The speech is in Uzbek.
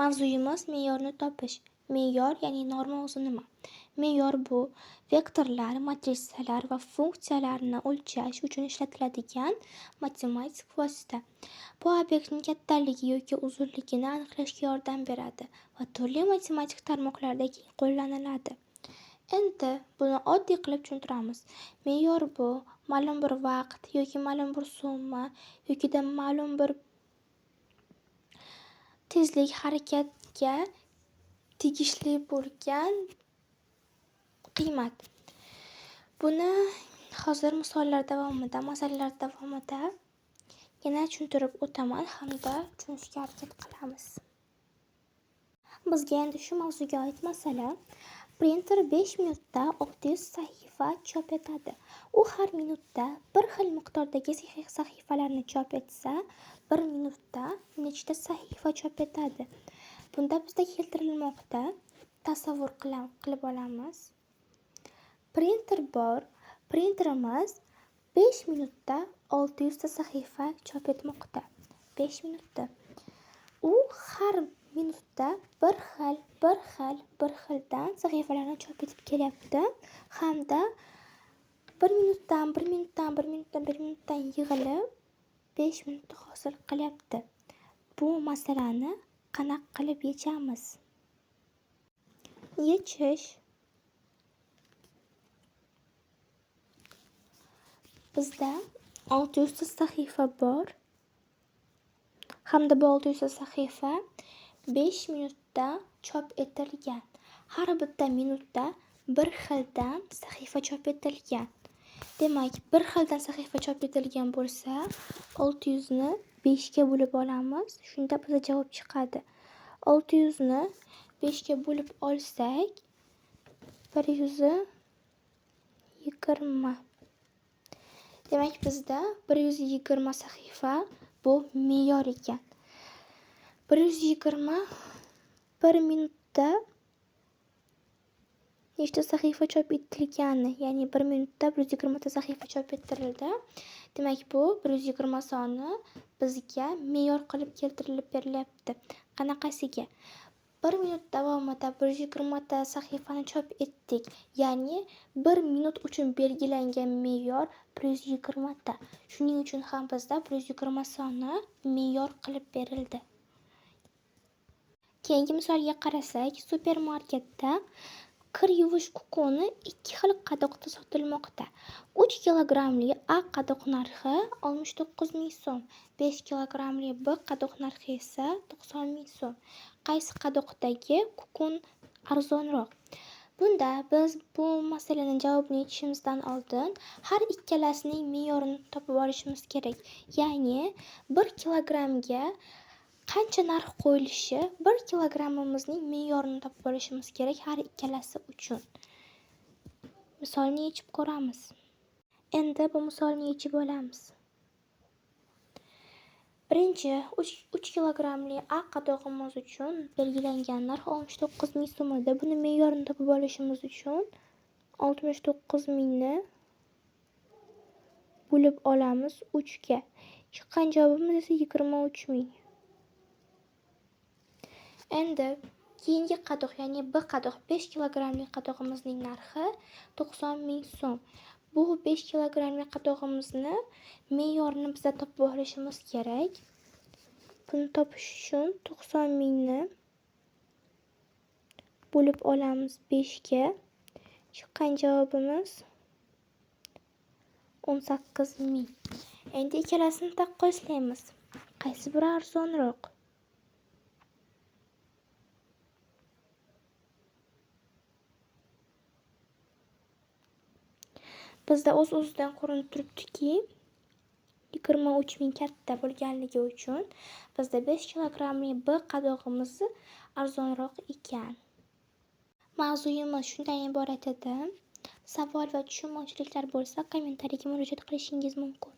Mavzuyimiz me'yorni topish. Me'yor ya'ni norma o'zi nima? Me'yor bu vektorlar, matrisalar va funksiyalarni o'lchash uchun ishlatiladigan matematik vosita. Bu obyektning kattaligi yoki uzunligini aniqlashga yordam beradi va turli matematik tarmoqlarda keng qo'llaniladi. Endi buni oddiy qilib tushuntiramiz. Me'yor bu ma'lum bir vaqt yoki ma'lum bir summa yoki ma'lum bir tezlik harakatga tegishli bo'lgan qiymat. Buni hozir masalalar davomida yana tushuntirib o'taman hamda tushunishga harakat qilamiz. Bizga endi shu mavzuga oid masala. Printer 5 minutda 600 sahifa chop etadi. U har minutda bir xil miqdordagi sahifalarni chop etsa, 1 minutda nechta sahifa chop etadi? Bunda bizda keltirilmoqda. Tasavvur qilib olamiz. Printer bor. Printerimiz 5 minutda 600 ta sahifa chop etmoqda. 5 minutda. U har minutda bir xildan sahifalarni chop etib kelyapti hamda 1 minutdan yig'ilib 5 minutda hosil qilyapti. Bu masalani qanaqa qilib yechamiz? Yechish. Bizda 600 ta sahifa bor. Hamda bu 600 ta sahifa 5 minutda chop etilgan. Har bitta minutda bir xildan sahifa chop etilgan. Demak, bir xildan sahifa chop etilgan bo'lsa, 600 ni 5 ga bo'lib olamiz. Shunda bizga javob chiqadi. 600 ni 5 ga bo'lib olsak, 120. Demak, bizda 120 sahifa bu me'yor ekan. 120 bir minutda nechta sahifa chop etilgani, ya'ni 1 minutda 120 ta sahifa chop etildi. Demak, bu 120 soni bizga me'yor qilib keltirilib berilyapti. Qanaqasiga? 1 minut davomida 120 ta sahifani chop etdik. Ya'ni 1 minut uchun belgilangan me'yor 120 ta. Shuning uchun ham bizda 120 soni me'yor qilib berildi. Keyingi misolga qarasak, supermarketda kir yuvish kukuni 2 xil qadoqda sotilmoqda. 3 kilogramli A qadoq narxi 69 ming so'm, 5 kilogramli B qadoq narxi esa 90 ming so'm. Qaysi qadoqdagi kukun arzonroq? Bunda biz bu masalaning javobini yechishimizdan oldin har ikkalasining me'yorini topib olishimiz kerak. Ya'ni 1 kilogramga qancha narx qo'yilishi, 1 kilogrammimizning me'yorini topib olishimiz kerak har ikkalasi uchun. Misolni yechib ko'ramiz. Endi bu misolni yechib olamiz. Birinchi 3 kilogramli A qadog'imiz uchun belgilangan narx 69 ming so'm edi. Buni me'yorini topib olishimiz uchun 69 mingni bo'lib olamiz 3 ga. Chiqqan javobimiz esa 23 ming. Endi keyingi qadoq, ya'ni B qadoq 5 kilogramli qadog'imizning narxi 90 ming so'm. Bu 5 kilogramli qadog'imizni me'yorini biza topib olishimiz kerak. Buni topish uchun 90 mingni bo'lib olamiz 5 ga. Chiqqan javobimiz 18 ming. Endi ikkalasini taqqoslaymiz. Qaysi biri arzonroq? Bizda o'z-o'zidan ko'rinib turibdiki, 23 ming katta bo'lganligi uchun bizda 5 kilogramli B qadog'imiz arzonroq ekan. Mavzuyimiz shundan iborat edi. Savol va tushunmovchiliklar bo'lsa, kommentariyaga murojaat qilishingiz mumkin.